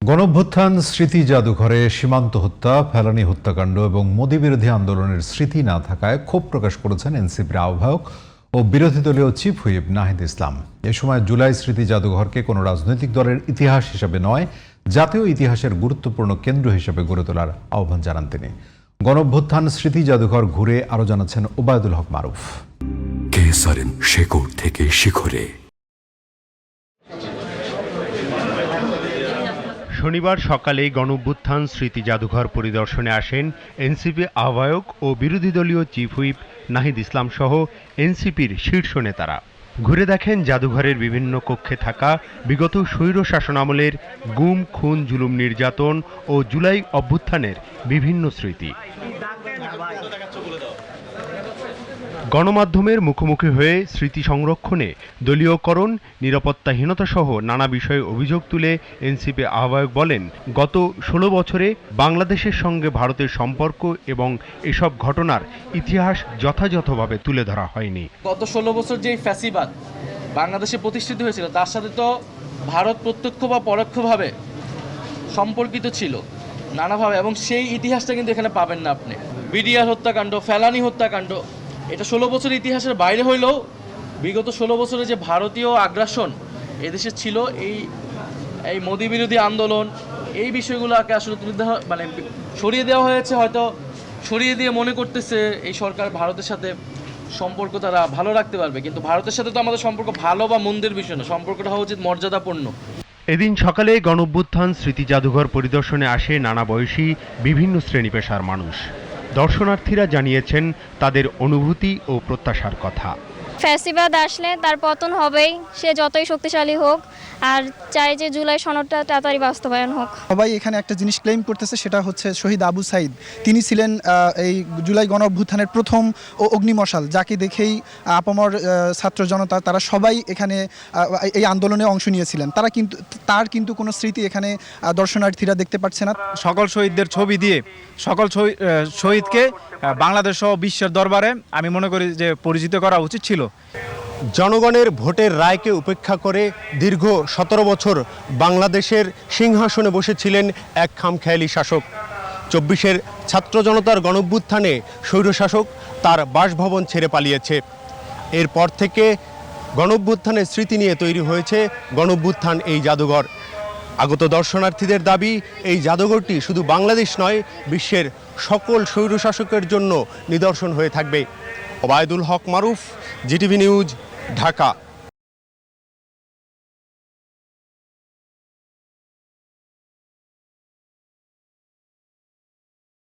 গণঅভ্যুত্থান স্মৃতি জাদুঘরে সীমান্ত হত্যা, ফেলানি হত্যাকাণ্ড এবং মোদি বিরোধী আন্দোলনের স্মৃতি না থাকায় ক্ষোভ প্রকাশ করেছেন এনসিপির আহ্বায়ক ও বিরোধী দলীয় চিফ হুইপ নাহিদ ইসলাম। এ সময় জুলাই স্মৃতি জাদুঘরকে কোনো রাজনৈতিক দলের ইতিহাস হিসেবে নয়, জাতীয় ইতিহাসের গুরুত্বপূর্ণ কেন্দ্র হিসেবে গড়ে তোলার আহ্বান জানান তিনি। গণঅভ্যুত্থান স্মৃতি জাদুঘর ঘুরে আরও জানাচ্ছেন ওবায়দুল হক মারুফ। কেসারেন শেকড় থেকে শিখরে। শনিবার সকালে গণঅভ্যুত্থান স্মৃতি জাদুঘর পরিদর্শনে আসেন এনসিপি আহ্বায়ক ও বিরোধী দলীয় চিফ হুইপ নাহিদ ইসলাম সহ এনসিপির শীর্ষ নেতারা। ঘুরে দেখেন জাদুঘরের বিভিন্ন কক্ষে থাকা বিগত স্বৈর শাসনামলের গুম, খুন, জুলুম, নির্যাতন ও জুলাই অভ্যুত্থানের বিভিন্ন স্মৃতি। গণমাধ্যমের মুখোমুখি হয়ে স্মৃতি সংরক্ষণে দলীয়করণ, নিরাপত্তাহীনতা সহ নানা বিষয়ে অভিযোগ তুলে এনসিপি আহ্বায়ক বলেন, গত 16 বছরে বাংলাদেশের সঙ্গে ভারতের সম্পর্ক এবং এসব ঘটনার ইতিহাস যথাযথভাবে তুলে ধরা হয়নি। গত 16 বছর যেই ফ্যাসিবাদ বাংলাদেশে প্রতিষ্ঠিত হয়েছিল তার সাথে তো ভারত প্রত্যক্ষ বা পরোক্ষভাবে সম্পর্কিত ছিল নানাভাবে, এবং সেই ইতিহাসটা কিন্তু এখানে পাবেন না আপনি। বিডিআর হত্যাকাণ্ড, ফেলানি হত্যাকাণ্ড, এটা 16 বছরের ইতিহাসের বাইরে হইলেও বিগত 16 বছরে যে ভারতীয় আগ্রাসন এদেশে ছিল, এই মোদি বিরোধী আন্দোলন, এই বিষয়গুলোকে আসলে সরিয়ে দেওয়া হয়েছে। হয়তো সরিয়ে দিয়ে মনে করতেছে এই সরকার ভারতের সাথে সম্পর্ক তারা ভালো রাখতে পারবে, কিন্তু ভারতের সাথে তো আমাদের সম্পর্ক ভালো বা মন্দের বিষয় না, সম্পর্কটা হওয়া উচিত মর্যাদাপূর্ণ। এদিন সকালে গণঅভ্যুত্থান স্মৃতি জাদুঘর পরিদর্শনে আসে নানা বয়সী বিভিন্ন শ্রেণী পেশার মানুষ। দর্শনার্থীরা জানিয়েছেন তাদের অনুভূতি ও প্রত্যাশার কথা। ফ্যাসিবাদ আসলে তার পতন হবেই, সে যতই শক্তিশালী হোক, আর চাই যে জুলাই সনদটা তাড়াতাড়ি বাস্তবায়ন হোক। সবাই এখানে একটা জিনিস ক্লেম করতেছে, সেটা হচ্ছে শহীদ আবু সাইদ। তিনি ছিলেন এই জুলাই গণঅভ্যুত্থানের প্রথম ও অগ্নিমশাল, যাকে দেখেই আপামর ছাত্র জনতা তারা সবাই এখানে এই আন্দোলনে অংশ নিয়েছিলেন। তার কিন্তু কোনো স্মৃতি এখানে দর্শনার্থীরা দেখতে পাচ্ছে না। সকল শহীদদের ছবি দিয়ে সকল শহীদকে বাংলাদেশ সহ বিশ্বের দরবারে আমি মনে করি যে পরিচিত করা উচিত ছিল। জনগণের ভোটের রায়কে উপেক্ষা করে দীর্ঘ 17 বছর বাংলাদেশের সিংহাসনে বসেছিলেন এক খামখেয়ালি শাসক। 24-এর ছাত্র জনতার গণঅভ্যুত্থানে স্বৈরশাসক তার বাসভবন ছেড়ে পালিয়েছে। এরপর থেকে গণঅভ্যুত্থানের স্মৃতি নিয়ে তৈরি হয়েছে গণঅভ্যুত্থান এই জাদুঘর। আগত দর্শনার্থীদের দাবি, এই জাদুঘরটি শুধু বাংলাদেশ নয়, বিশ্বের সকল স্বৈরশাসকের জন্য নিদর্শন হয়ে থাকবে। ওবায়দুল হক মারুফ, জিটিভি নিউজ, ঢাকা।